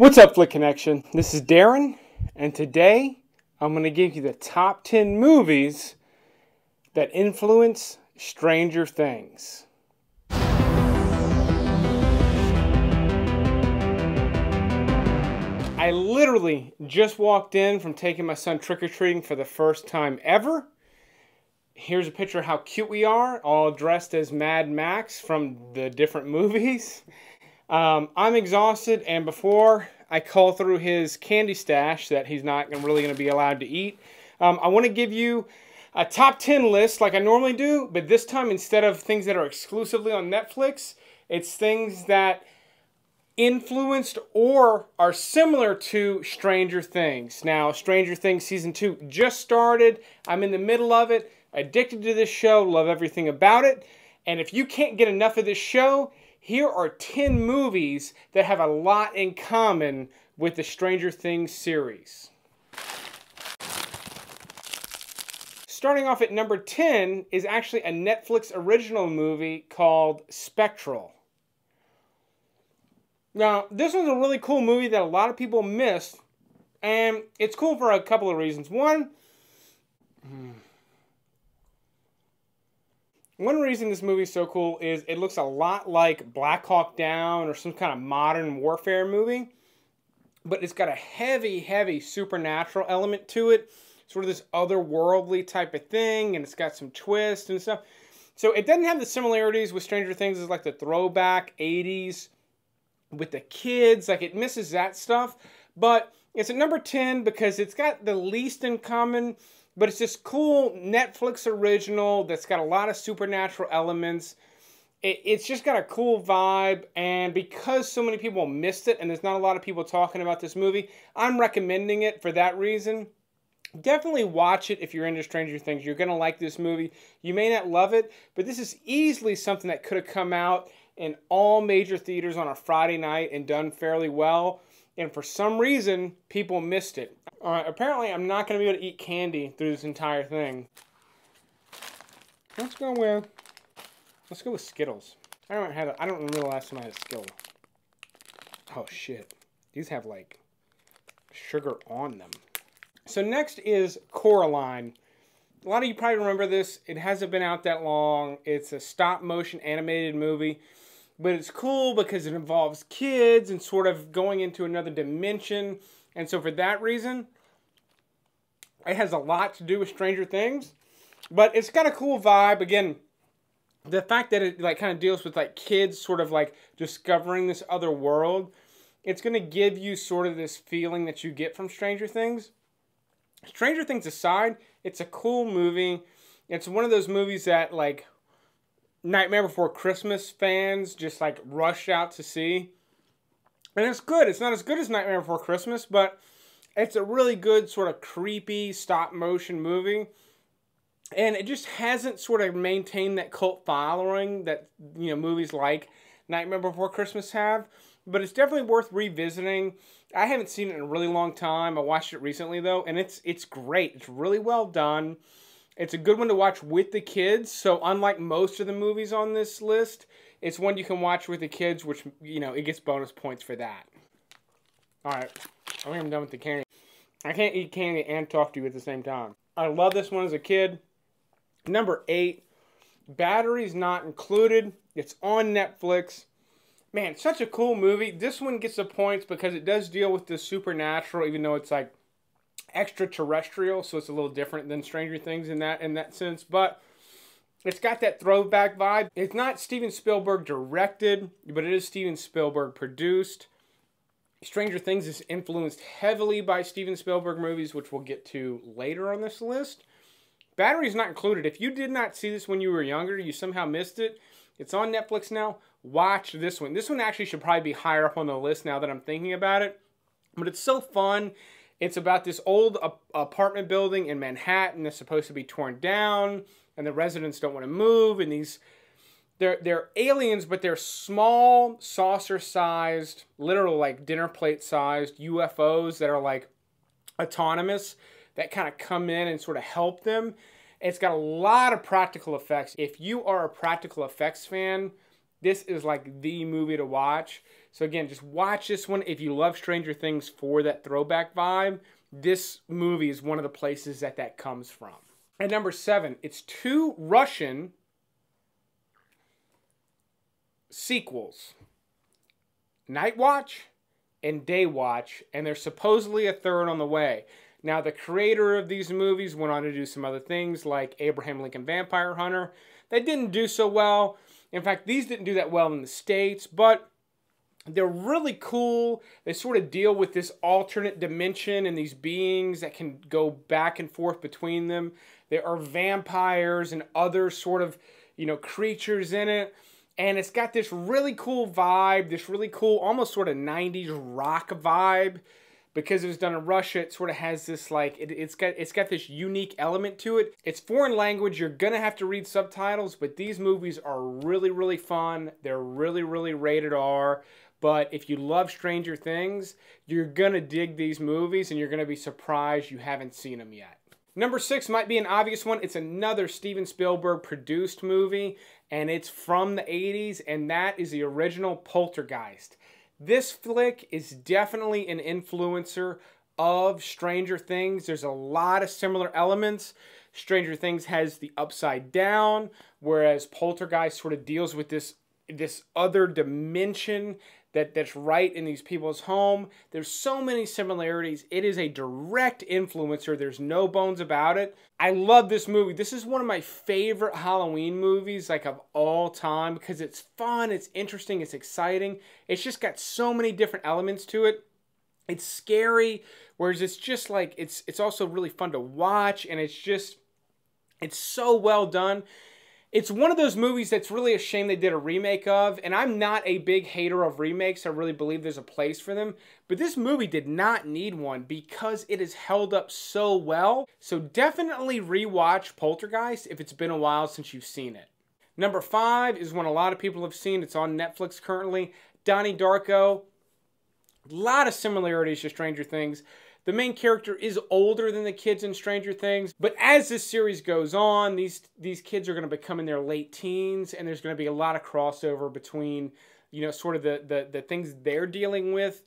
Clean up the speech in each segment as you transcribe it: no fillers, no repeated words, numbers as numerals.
What's up, Flick Connection? This is Darren, and today I'm going to give you the top 10 movies that influence Stranger Things. I literally just walked in from taking my son trick-or-treating for the first time ever. Here's a picture of how cute we are, all dressed as Mad Max from the different movies. I'm exhausted, and before I cull through his candy stash that he's not really going to be allowed to eat, I want to give you a top 10 list like I normally do, but this time instead of things that are exclusively on Netflix, it's things that influenced or are similar to Stranger Things. Now, Stranger Things Season 2 just started. I'm in the middle of it. Addicted to this show. Love everything about it. And if you can't get enough of this show, here are 10 movies that have a lot in common with the Stranger Things series. Starting off at number 10 is actually a Netflix original movie called SPECTRAL. Now, this was a really cool movie that a lot of people missed, and it's cool for a couple of reasons. One reason this movie is so cool is it looks a lot like Black Hawk Down or some kind of modern warfare movie, but it's got a heavy supernatural element to it, sort of this otherworldly type of thing, and it's got some twists and stuff. So it doesn't have the similarities with Stranger Things as like the throwback 80s with the kids, like it misses that stuff, but it's at number 10 because it's got the least in common. But it's this cool Netflix original that's got a lot of supernatural elements. It's just got a cool vibe. And because so many people missed it and there's not a lot of people talking about this movie, I'm recommending it for that reason. Definitely watch it if you're into Stranger Things. You're going to like this movie. You may not love it, but this is easily something that could have come out in all major theaters on a Friday night and done fairly well. And for some reason, people missed it. Apparently, I'm not going to be able to eat candy through this entire thing. Let's go with Skittles. I don't remember the last time I had a Skittle. Oh shit, these have like sugar on them. So next is Coraline. A lot of you probably remember this. It hasn't been out that long. It's a stop-motion animated movie. But it's cool because it involves kids and sort of going into another dimension. And so for that reason, it has a lot to do with Stranger Things. But it's got a cool vibe. Again, the fact that it like kind of deals with like kids sort of like discovering this other world, it's going to give you sort of this feeling that you get from Stranger Things. Stranger Things aside, it's a cool movie. It's one of those movies that like Nightmare Before Christmas fans just like rush out to see. And it's good. It's not as good as Nightmare Before Christmas, but it's a really good sort of creepy stop motion movie. And it just hasn't sort of maintained that cult following that, you know, movies like Nightmare Before Christmas have. But it's definitely worth revisiting. I haven't seen it in a really long time. I watched it recently though, and it's great. It's really well done. It's a good one to watch with the kids. So unlike most of the movies on this list, it's one you can watch with the kids, which, you know, it gets bonus points for that. Alright, I think I'm done with the candy. I can't eat candy and talk to you at the same time. I love this one as a kid. Number 8, Batteries Not Included. It's on Netflix. Man, such a cool movie. This one gets the points because it does deal with the supernatural, even though it's like extraterrestrial, so it's a little different than Stranger Things in that sense, but it's got that throwback vibe. It's not Steven Spielberg directed, but it is Steven Spielberg produced. Stranger Things is influenced heavily by Steven Spielberg movies, which we'll get to later on this list. Batteries Not Included. If you did not see this when you were younger, you somehow missed it. It's on Netflix now. Watch this one. This one actually should probably be higher up on the list now that I'm thinking about it, but it's so fun. It's about this old apartment building in Manhattan that's supposed to be torn down, and the residents don't want to move, and they're aliens, but they're small, saucer-sized, literal like dinner plate-sized UFOs that are like autonomous, that kind of come in and sort of help them. It's got a lot of practical effects. If you are a practical effects fan, this is like the movie to watch. So again, just watch this one. If you love Stranger Things for that throwback vibe, this movie is one of the places that comes from. At number 7, it's 2 Russian sequels. Nightwatch and Daywatch, and there's supposedly a third on the way. Now, the creator of these movies went on to do some other things, like Abraham Lincoln Vampire Hunter. They didn't do so well. In fact, these didn't do that well in the States, but they're really cool. They sort of deal with this alternate dimension and these beings that can go back and forth between them. There are vampires and other sort of, creatures in it. And it's got this really cool vibe, this really cool, almost sort of 90s rock vibe. Because it was done in Russia, it sort of has this, like, it's got this unique element to it. It's foreign language. You're going to have to read subtitles, but these movies are really, really fun. They're really, really rated R. But if you love Stranger Things, you're going to dig these movies, and you're going to be surprised you haven't seen them yet. Number 6 might be an obvious one. It's another Steven Spielberg produced movie, and it's from the 80s, and that is the original Poltergeist. This flick is definitely an influencer of Stranger Things. There's a lot of similar elements. Stranger Things has the upside down, whereas Poltergeist sort of deals with this other dimension that's right in these people's home. There's so many similarities. It is a direct influencer. There's no bones about it. I love this movie. This is one of my favorite Halloween movies, like, of all time, because it's fun, it's interesting, it's exciting. It's just got so many different elements to it. It's scary, whereas it's just like, it's also really fun to watch, and it's so well done. It's one of those movies that's really a shame they did a remake of, and I'm not a big hater of remakes. I really believe there's a place for them, but this movie did not need one because it is held up so well. So definitely rewatch Poltergeist if it's been a while since you've seen it. Number 5 is one a lot of people have seen. It's on Netflix currently. Donnie Darko. A lot of similarities to Stranger Things. The main character is older than the kids in Stranger Things, but as this series goes on, these kids are going to become in their late teens, and there's going to be a lot of crossover between, sort of the things they're dealing with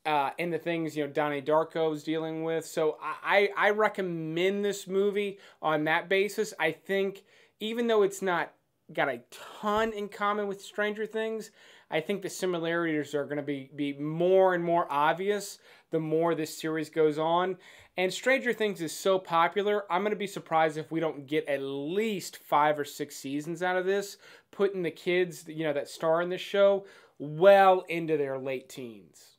and the things, Donnie Darko is dealing with. So I recommend this movie on that basis. I think even though it's not got a ton in common with Stranger Things, I think the similarities are going to be more and more obvious the more this series goes on. And Stranger Things is so popular, I'm going to be surprised if we don't get at least 5 or 6 seasons out of this, putting the kids, that star in this show well into their late teens.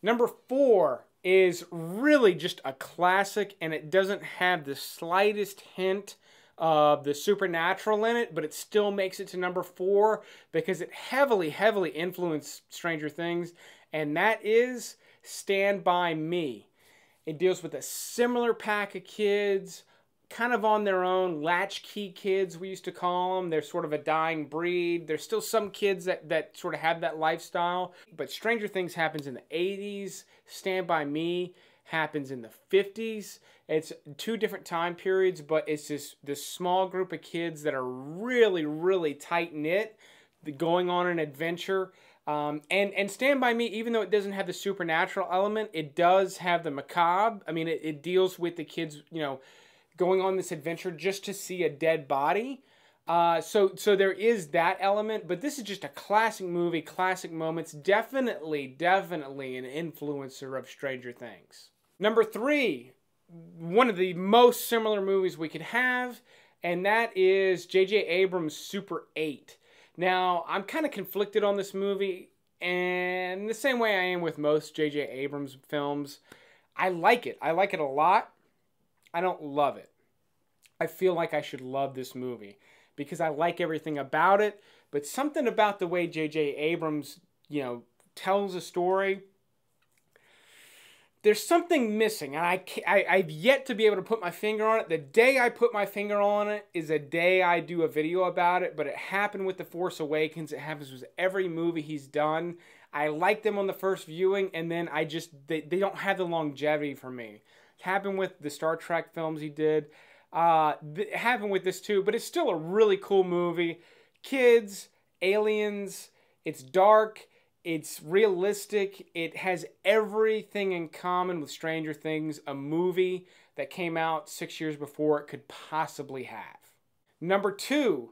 Number 4 is really just a classic, and it doesn't have the slightest hint of the supernatural in it, but it still makes it to number 4 because it heavily, heavily influenced Stranger Things, and that is Stand By Me. It deals with a similar pack of kids, kind of on their own, latchkey kids, we used to call them. They're sort of a dying breed. There's still some kids that sort of have that lifestyle, but Stranger Things happens in the 80s. Stand By Me happens in the 50s. It's 2 different time periods, but it's this small group of kids that are really, really tight-knit, going on an adventure. And Stand By Me, even though it doesn't have the supernatural element, it does have the macabre. I mean, it deals with the kids, going on this adventure just to see a dead body. So there is that element, but this is just a classic movie, classic moments. Definitely an influencer of Stranger Things. Number 3, one of the most similar movies we could have, and that is J.J. Abrams' Super 8. Now, I'm kind of conflicted on this movie, and the same way I am with most J.J. Abrams films. I like it. I like it a lot. I don't love it. I feel like I should love this movie because I like everything about it, but something about the way J.J. Abrams, tells a story, there's something missing, and I've yet to be able to put my finger on it. The day I put my finger on it is a day I do a video about it, but it happened with The Force Awakens. It happens with every movie he's done. I liked them on the first viewing, and then they don't have the longevity for me. It happened with the Star Trek films he did. It happened with this too, but it's still a really cool movie. Kids, aliens, It's dark. It's realistic. It has everything in common with Stranger Things, a movie that came out 6 years before it could possibly have. Number 2,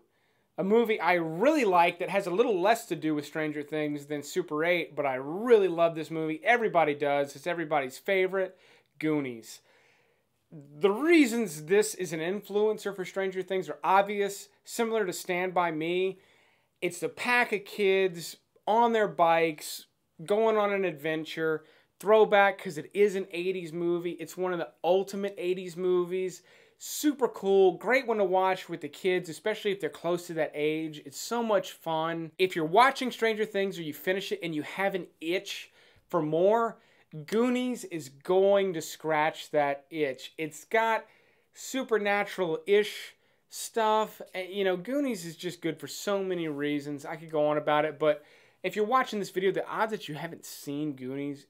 a movie I really like that has a little less to do with Stranger Things than Super 8, but I really love this movie. Everybody does. It's everybody's favorite, Goonies. The reasons this is an influencer for Stranger Things are obvious. Similar to Stand By Me, it's a pack of kids on their bikes, going on an adventure. Throwback because it is an 80s movie. It's one of the ultimate 80s movies. Super cool. Great one to watch with the kids, especially if they're close to that age. It's so much fun. If you're watching Stranger Things or you finish it and you have an itch for more, Goonies is going to scratch that itch. It's got supernatural-ish stuff. You know, Goonies is just good for so many reasons. I could go on about it, but if you're watching this video, the odds that you haven't seen Goonies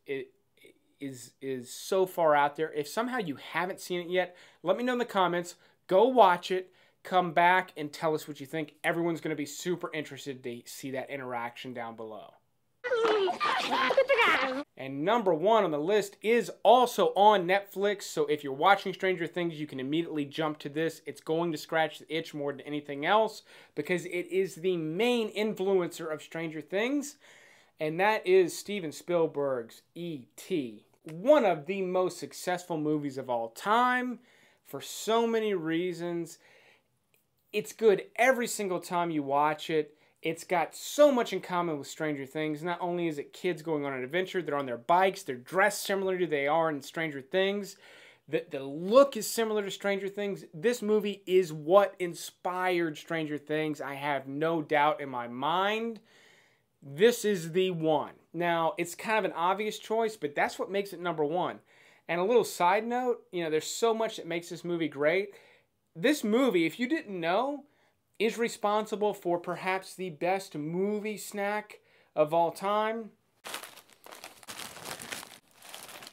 is so far out there. If somehow you haven't seen it yet, let me know in the comments. Go watch it. Come back and tell us what you think. Everyone's going to be super interested to see that interaction down below. And number 1 on the list is also on Netflix. So if you're watching Stranger Things, you can immediately jump to this. It's going to scratch the itch more than anything else because it is the main influencer of Stranger Things. And that is Steven Spielberg's E.T. One of the most successful movies of all time for so many reasons. It's good every single time you watch it. It's got so much in common with Stranger Things. Not only is it kids going on an adventure, they're on their bikes, they're dressed similar to they are in Stranger Things. The look is similar to Stranger Things. This movie is what inspired Stranger Things. I have no doubt in my mind. This is the one. Now, it's kind of an obvious choice, but that's what makes it number 1. And a little side note, you know, there's so much that makes this movie great. This movie, if you didn't know, is responsible for perhaps the best movie snack of all time.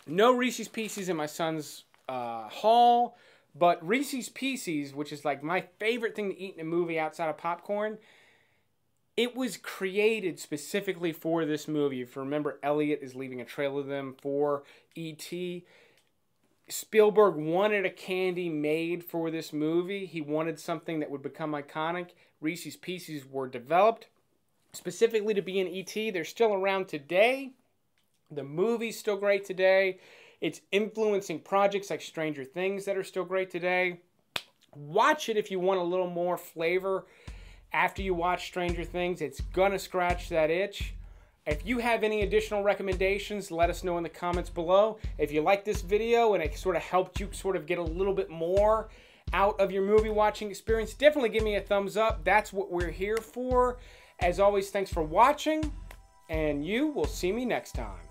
No Reese's Pieces in my son's haul, but Reese's Pieces, which is like my favorite thing to eat in a movie outside of popcorn, it was created specifically for this movie. If you remember, Elliot is leaving a trail of them for E.T. Spielberg wanted a candy made for this movie. He wanted something that would become iconic. Reese's Pieces were developed specifically to be in E.T. They're still around today. The movie's still great today. It's influencing projects like Stranger Things that are still great today. Watch it if you want a little more flavor. After you watch Stranger Things, it's gonna scratch that itch. If you have any additional recommendations, let us know in the comments below. If you like this video and it sort of helped you sort of get a little bit more out of your movie watching experience, definitely give me a thumbs up. That's what we're here for. As always, thanks for watching, and you will see me next time.